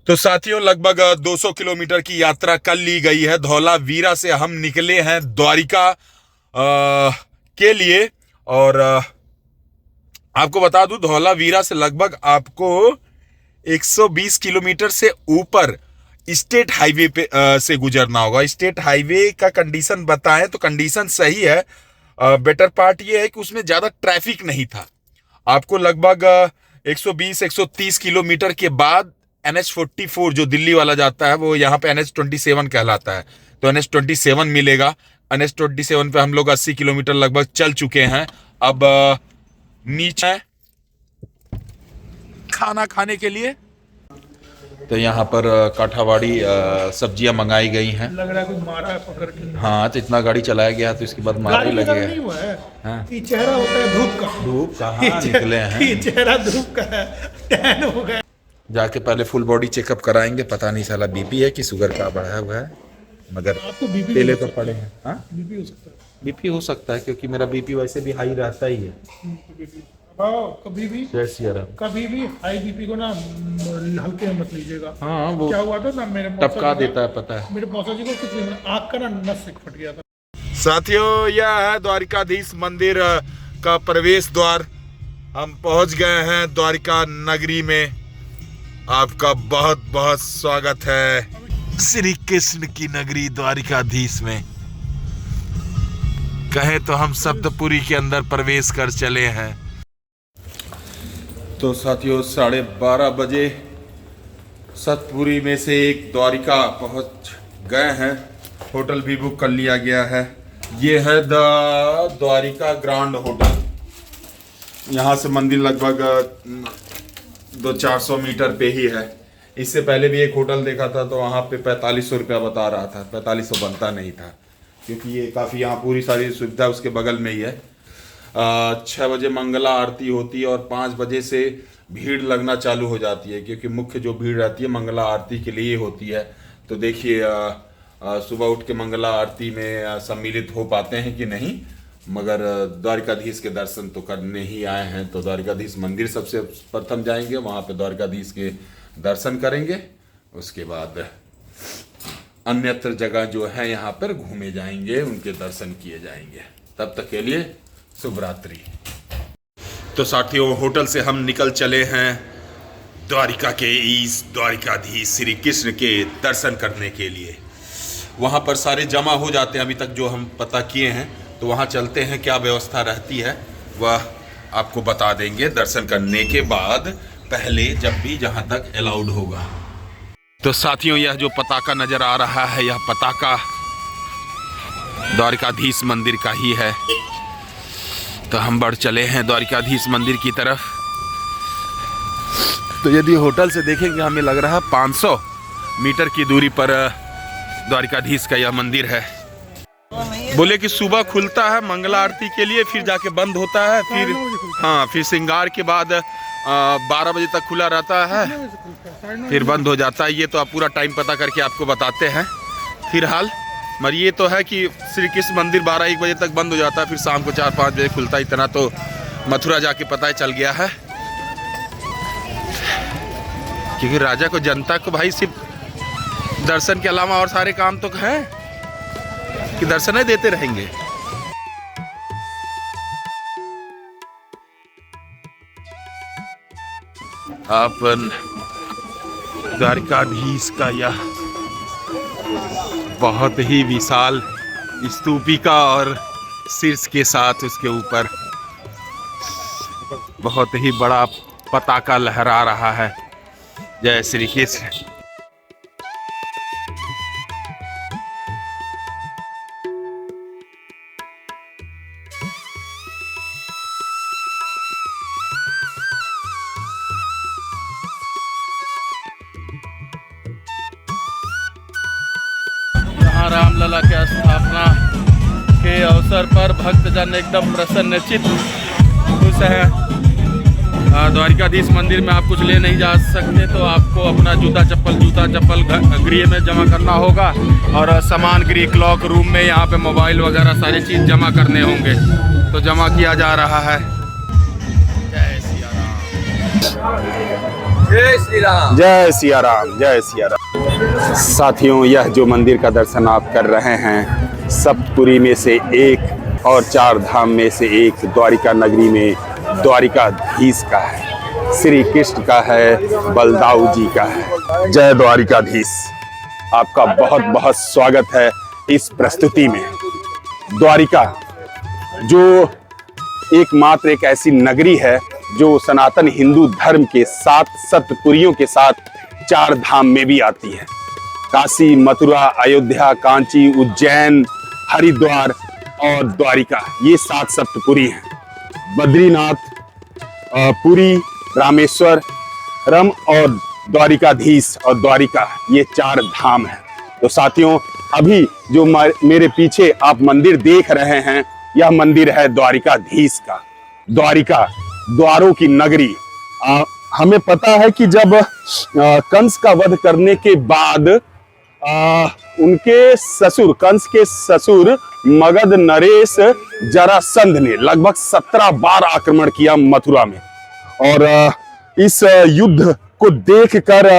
तो साथियों लगभग 200 किलोमीटर की यात्रा कर ली गई है। धौलावीरा से हम निकले हैं द्वारिका के लिए। और आपको बता दूं धौलावीरा से लगभग आपको 120 किलोमीटर से ऊपर स्टेट हाईवे पे से गुजरना होगा। स्टेट हाईवे का कंडीशन बताएं तो कंडीशन सही है। बेटर पार्ट ये है कि उसमें ज़्यादा ट्रैफिक नहीं था। आपको लगभग 120-130 किलोमीटर के बाद NH-44 जो दिल्ली वाला जाता है वो यहाँ पे NH-27 कहलाता है, तो NH-27 मिलेगा। NH-27 पे हम लोग 80 किलोमीटर लगभग चल चुके हैं। अब नीचे खाना खाने के लिए तो यहाँ पर काठावाड़ी सब्जियां मंगाई गई हैं। लग रहा है कुछ मारा है पकड़ के। हाँ, तो इतना गाड़ी चलाया गया तो इसके बाद मार ही लगे नहीं हुआ है। हाँ? ये चेहरा होता है धूप का। धूप कहाँ निकले हैं? ये चेहरा धूप का है, टैन हो गया। जाके पहले फुल बॉडी चेकअप कराएंगे। पता नहीं साला बीपी है कि शुगर का बढ़ा हुआ है, मगर आपको बीपी पहले तो पड़े हैं। हाँ, बीपी हो सकता है। बीपी हो सकता है क्योंकि मेरा बीपी वैसे भी हाई रहता ही है। कभी भी हाई बीपी को ना हल्के में मत लीजिएगा। हाँ, वो क्या हुआ था ना, मेरे टपका देता है, पता है। मेरे मौसा जी को किसी आँख का ना नस फट गया था। साथियों, यह है द्वारिकाधीश मंदिर का प्रवेश द्वार। हम पहुंच गए हैं द्वारिका नगरी में। आपका बहुत बहुत स्वागत है श्री कृष्ण की नगरी द्वारिकाधीश में। कहें तो हम सप्तपुरी के अंदर प्रवेश कर चले हैं। तो साथियों 12:30 बजे सतपुरी में से एक द्वारिका पहुंच गए हैं। होटल भी बुक कर लिया गया है। ये है द द्वारिका ग्रांड होटल। यहाँ से मंदिर लगभग 200-400 मीटर पे ही है। इससे पहले भी एक होटल देखा था तो वहाँ पे 4500 रुपया बता रहा था। 4500 बनता नहीं था क्योंकि ये काफ़ी यहाँ पूरी सारी सुविधा उसके बगल में ही है। 6 बजे मंगला आरती होती है और 5 बजे से भीड़ लगना चालू हो जाती है क्योंकि मुख्य जो भीड़ रहती है मंगला आरती के लिए होती है। तो देखिए सुबह उठ के मंगला आरती में सम्मिलित हो पाते हैं कि नहीं, मगर द्वारिकाधीश के दर्शन तो करने ही आए हैं। तो द्वारिकाधीश मंदिर सबसे प्रथम जाएंगे, वहाँ पे द्वारिकाधीश के दर्शन करेंगे। उसके बाद अन्यत्र जगह जो है यहाँ पर घूमे जाएंगे, उनके दर्शन किए जाएंगे। तब तक के लिए शुभ रात्रि। तो साथियों होटल से हम निकल चले हैं द्वारिका के इस द्वारिकाधीश श्री कृष्ण के दर्शन करने के लिए। वहाँ पर सारे जमा हो जाते हैं अभी तक जो हम पता किए हैं। तो वहाँ चलते हैं, क्या व्यवस्था रहती है वह आपको बता देंगे दर्शन करने के बाद, पहले जब भी जहाँ तक अलाउड होगा। तो साथियों यह जो पताका नज़र आ रहा है यह पताका द्वारिकाधीश मंदिर का ही है। तो हम बढ़ चले हैं द्वारिकाधीश मंदिर की तरफ। तो यदि होटल से देखेंगे हमें लग रहा है 500 मीटर की दूरी पर द्वारिकाधीश का यह मंदिर है। बोले कि सुबह खुलता है मंगला आरती के लिए, फिर जाके बंद होता है, फिर श्रृंगार के बाद 12 बजे तक खुला रहता है, फिर बंद हो जाता है। ये तो आप पूरा टाइम पता करके आपको बताते हैं। फिलहाल मगर ये तो है कि श्री कृष्ण मंदिर 12-1 बजे तक बंद हो जाता है, फिर शाम को 4-5 बजे खुलता है। इतना तो मथुरा जाके पता चल गया है क्योंकि राजा को जनता को भाई सिर्फ दर्शन के अलावा और सारे काम तो हैं कि दर्शन ही देते रहेंगे। आप द्वारिकाधीश का यह बहुत ही विशाल स्तूपिका और शीर्ष के साथ उसके ऊपर बहुत ही बड़ा पताका लहरा रहा है। जय श्री कृष्ण। रामलला के स्थापना के अवसर पर भक्तजन एकदम प्रसन्नचित्त खुश है। द्वारिकाधीश मंदिर में आप कुछ ले नहीं जा सकते तो आपको अपना जूता चप्पल गृह में जमा करना होगा और सामान गृह क्लॉक रूम में यहाँ पे मोबाइल वगैरह सारी चीज़ जमा करने होंगे। तो जमा किया जा रहा है। जय सिया राम। जय श्री राम। जय सिया राम, जय सिया राम। साथियों, यह जो मंदिर का दर्शन आप कर रहे हैं, सप्तपुरी में से एक और 4 धाम में से एक द्वारिका नगरी में द्वारिकाधीश का है, श्री कृष्ण का है, बलदाऊ जी का है। जय द्वारिकाधीश। आपका बहुत बहुत स्वागत है इस प्रस्तुति में। द्वारिका जो एकमात्र एक ऐसी नगरी है जो सनातन हिंदू धर्म के 7 सप्तपुरियों के साथ 4 धाम में भी आती है। काशी, मथुरा, अयोध्या, कांची, उज्जैन, हरिद्वार और द्वारिका, ये 7 सप्तपुरी हैं। बद्रीनाथ, पुरी, रामेश्वर, रम और द्वारिकाधीश और द्वारिका, ये 4 धाम हैं। तो साथियों, अभी जो मेरे पीछे आप मंदिर देख रहे हैं, यह मंदिर है द्वारिकाधीश का। द्वारिका द्वारों की नगरी। हमें पता है कि जब कंस का वध करने के बाद उनके ससुर, कंस के ससुर मगध नरेश जरासंध ने लगभग 17 बार आक्रमण किया मथुरा में। और इस युद्ध को देखकर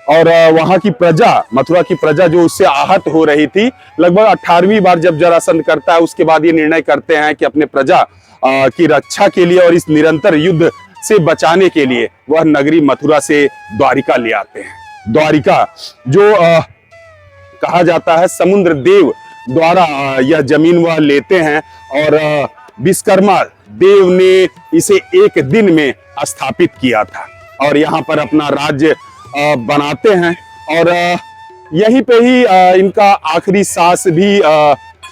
और वहां की प्रजा, मथुरा की प्रजा जो उससे आहत हो रही थी, लगभग 18वीं बार जब जरासंध करता है, उसके बाद ये निर्णय करते हैं कि अपने प्रजा की रक्षा के लिए और इस निरंतर युद्ध से बचाने के लिए वह नगरी मथुरा से द्वारिका ले आते हैं। द्वारिका जो कहा जाता है समुद्र देव द्वारा यह जमीन वह लेते हैं और विश्वकर्मा देव ने इसे एक दिन में स्थापित किया था और यहाँ पर अपना राज्य बनाते हैं। और यहीं पे ही इनका आखिरी सांस भी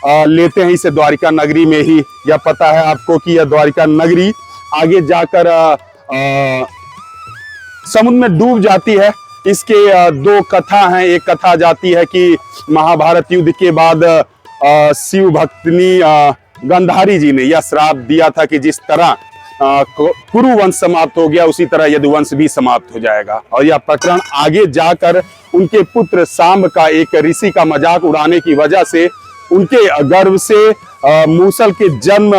लेते हैं, इसे द्वारिका नगरी में ही। यह पता है आपको कि यह द्वारिका नगरी आगे जाकर समुद्र में डूब जाती है। इसके 2 कथा हैं। एक कथा जाती है कि महाभारत युद्ध के बाद शिव भक्तनी गांधारी जी ने यह श्राप दिया था कि जिस तरह कुरु वंश समाप्त हो गया, उसी तरह यदुवंश भी समाप्त हो जाएगा। और यह प्रकरण आगे जाकर उनके पुत्र सांब का, एक ऋषि का मजाक उड़ाने की वजह से उनके गर्भ से मूसल के जन्म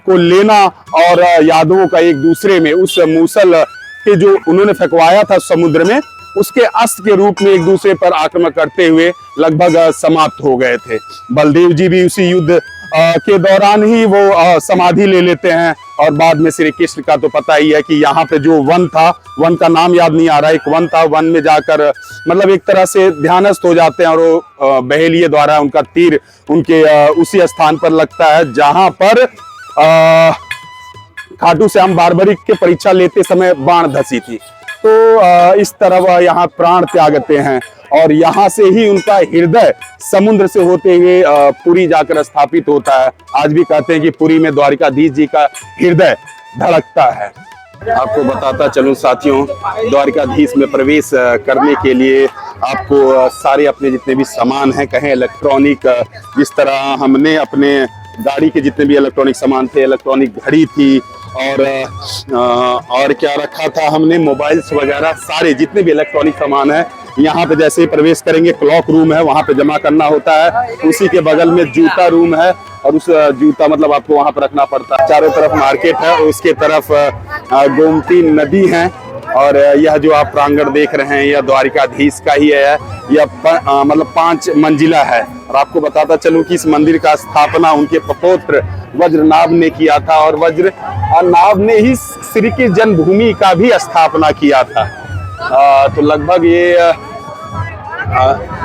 को लेना और यादवों का एक दूसरे में उस मूसल के जो उन्होंने फेंकवाया था समुद्र में, उसके अस्त्र के रूप में एक दूसरे पर आक्रमण करते हुए लगभग समाप्त हो गए थे। बलदेव जी भी उसी युद्ध के दौरान ही वो समाधि ले लेते हैं। और बाद में श्री कृष्ण का तो पता ही है कि यहाँ पे जो वन था, वन का नाम याद नहीं आ रहा, एक वन था, वन में जाकर मतलब एक तरह से ध्यानस्थ हो जाते हैं और वो बहेलिये द्वारा उनका तीर उनके उसी स्थान पर लगता है जहां पर खाटू श्याम बारबरी के परीक्षा लेते समय बाण धसी थी। तो इस तरह वह यहाँ प्राण त्यागते हैं और यहाँ से ही उनका हृदय समुद्र से होते हुए पुरी जाकर स्थापित होता है। आज भी कहते हैं कि पुरी में द्वारिकाधीश जी का हृदय धड़कता है। आपको बताता चलूं साथियों, द्वारिकाधीश में प्रवेश करने के लिए आपको सारे अपने जितने भी सामान हैं, कहें इलेक्ट्रॉनिक, जिस तरह हमने अपने गाड़ी के जितने भी इलेक्ट्रॉनिक सामान थे, इलेक्ट्रॉनिक घड़ी थी और क्या रखा था हमने, मोबाइल्स वगैरह, सारे जितने भी इलेक्ट्रॉनिक सामान है यहाँ पे जैसे ही प्रवेश करेंगे क्लॉक रूम है, वहाँ पे जमा करना होता है। उसी के बगल में जूता रूम है और उस जूता मतलब आपको वहाँ पर रखना पड़ता है। चारों तरफ मार्केट है और उसके तरफ गोमती नदी है। और यह जो आप प्रांगण देख रहे हैं यह द्वारिकाधीश का ही है। यह मतलब 5 मंजिला है। और आपको बताता चलूं कि इस मंदिर का स्थापना उनके पौत्र वज्रनाभ ने किया था और वज्रनाभ ने ही श्री की जन्मभूमि का भी स्थापना किया था। तो लगभग ये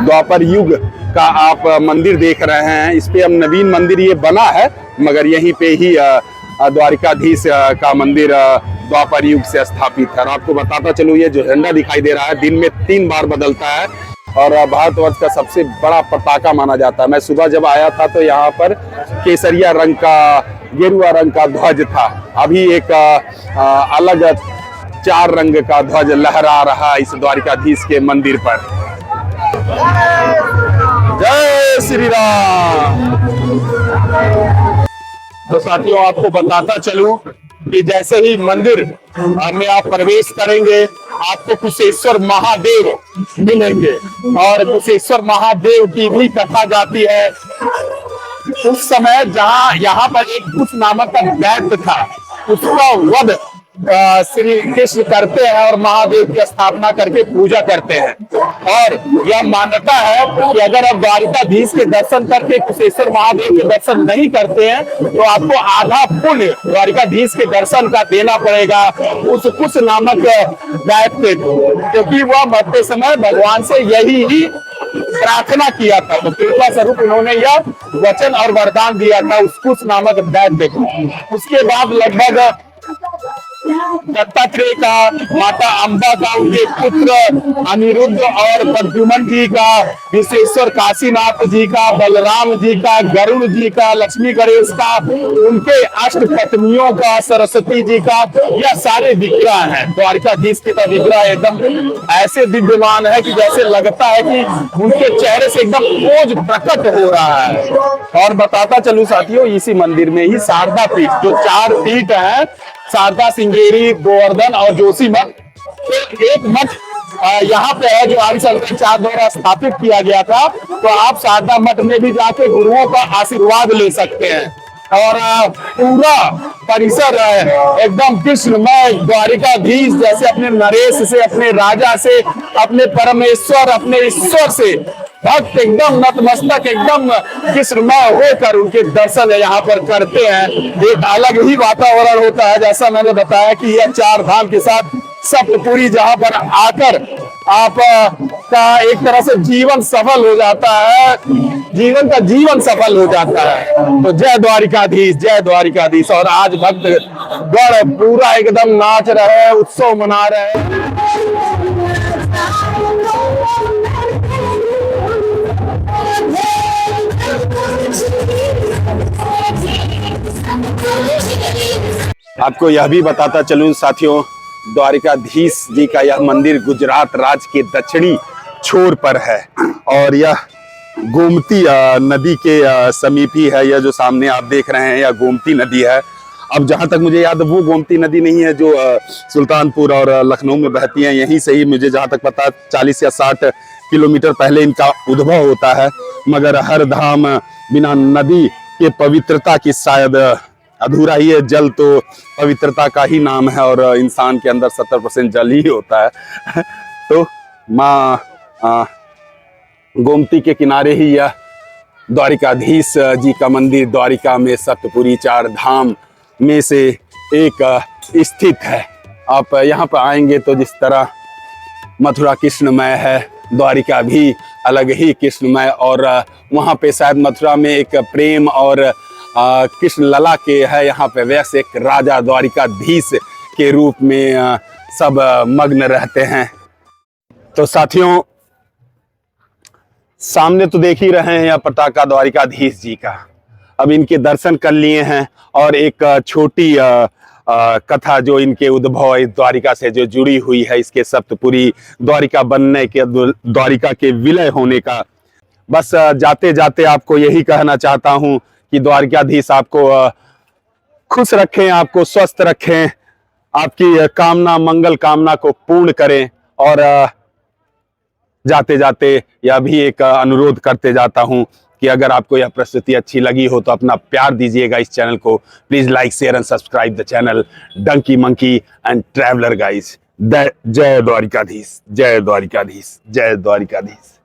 द्वापर युग का आप मंदिर देख रहे हैं। इस पे अब नवीन मंदिर ये बना है, मगर यहीं पे ही द्वारिकाधीश का मंदिर द्वापर युग से स्थापित है। और आपको बताता चलूं ये जो झंडा दिखाई दे रहा है दिन में 3 बार बदलता है और भारतवर्ष का सबसे बड़ा पताका माना जाता है। मैं सुबह जब आया था तो यहाँ पर केसरिया रंग का, गेरुआ रंग का ध्वज था। अभी एक अलग 4 रंग का ध्वज लहरा रहा इस द्वारिकाधीश के मंदिर पर। जय श्री राम। तो साथियों आपको बताता चलूं कि जैसे ही मंदिर में आप प्रवेश करेंगे आपको कुशेश्वर महादेव मिलेंगे। और कुशेश्वर महादेव की भी कथा जाती है उस समय जहां यहाँ पर एक कुश नामक का दैत्य था, उसका वध श्री कृष्ण करते हैं और महादेव की स्थापना करके पूजा करते हैं। और यह मान्यता है कि अगर आप द्वारिकाधीश के दर्शन करके कुशेश्वर महादेव के दर्शन नहीं करते हैं तो आपको आधा पुण्य द्वारिकाधीश के दर्शन का देना पड़ेगा उस कुश नामक दैत्य को, क्योंकि वह मरते समय भगवान से यही ही प्रार्थना किया था। तो कृपा स्वरूप उन्होंने यह वचन और वरदान दिया था उस कुश नामक दैत्य को। उसके बाद लगभग दत्तात्रेय का, माता अंबा का, उनके पुत्र अनिरुद्ध और प्रद्युम्न जी का, विश्वेश्वर काशीनाथ जी का, बलराम जी का, गरुड़ जी का, लक्ष्मी गणेश का, उनके अष्ट पत्नियों का, सरस्वती जी का, यह सारे विग्रह हैं। द्वारिकाधीश के विग्रह एकदम ऐसे दिव्यमान है कि जैसे लगता है कि उनके चेहरे से एकदम ओज प्रकट हो रहा है। और बताता चलूं साथियों, इसी मंदिर में ही शारदा पीठ, जो 4 पीठ है, शारदा, सिंगेरी, गोवर्धन और जोशीमठ, एक मठ यहाँ पे है जो हरिशंकराचार्य द्वारा स्थापित किया गया था। तो आप शारदा मठ में भी जाके गुरुओं का आशीर्वाद ले सकते हैं। और पूरा परिसर एकदम कृष्णमय, द्वारिकाधीश जैसे अपने नरेश से, अपने राजा से, अपने परमेश्वर, अपने ईश्वर से भक्त एकदम नतमस्तक, एकदम कृष्णमय होकर उनके दर्शन यहाँ पर करते हैं। एक अलग ही वातावरण होता है। जैसा मैंने बताया कि यह 4 धाम के साथ सप्तपुरी, जहाँ पर आकर आप का एक तरह से जीवन सफल हो जाता है, जीवन का जीवन सफल हो जाता है। तो जय द्वारिकाधीश, जय द्वारिकाधीश। और आज भक्त गण पूरा एकदम नाच रहे, उत्सव मना रहे। आपको यह भी बताता चलूं साथियों, द्वारिकाधीश जी का यह मंदिर गुजरात राज्य के दक्षिणी छोर पर है और यह गोमती नदी के समीप ही है। यह जो सामने आप देख रहे हैं यह गोमती नदी है। अब जहां तक मुझे याद है वो गोमती नदी नहीं है जो सुल्तानपुर और लखनऊ में बहती है। यहीं से ही मुझे जहां तक पता 40 या 60 किलोमीटर पहले इनका उद्भव होता है। मगर हर धाम बिना नदी के पवित्रता की शायद अधूरा ही है। जल तो पवित्रता का ही नाम है और इंसान के अंदर 70% जल ही होता है। तो माँ गोमती के किनारे ही यह द्वारिकाधीश जी का मंदिर द्वारिका में सप्तपुरी 4 धाम में से एक स्थित है। आप यहाँ पर आएंगे तो जिस तरह मथुरा कृष्णमय है, द्वारिका भी अलग ही कृष्णमय। और वहाँ पे शायद मथुरा में एक प्रेम और कृष्ण लला के है, यहाँ पे वैसे एक राजा द्वारिकाधीश के रूप में सब मग्न रहते हैं। तो साथियों सामने तो देख ही रहे हैं यह पताका द्वारिकाधीश जी का। अब इनके दर्शन कर लिए हैं और एक छोटी कथा जो इनके उद्भव इस द्वारिका से जो जुड़ी हुई है, इसके सप्तपुरी द्वारिका बनने के, द्वारिका के विलय होने का। बस जाते जाते आपको यही कहना चाहता हूं कि द्वारिकाधीश आपको खुश रखें, आपको स्वस्थ रखें, आपकी कामना मंगल कामना को पूर्ण करें। और जाते जाते यह भी एक अनुरोध करते जाता हूं कि अगर आपको यह प्रस्तुति अच्छी लगी हो तो अपना प्यार दीजिएगा इस चैनल को। Please like share and subscribe the channel Donkey Monkey and traveller guys. जय द्वारिकाधीश, जय द्वारिकाधीश, जय द्वारिकाधीश।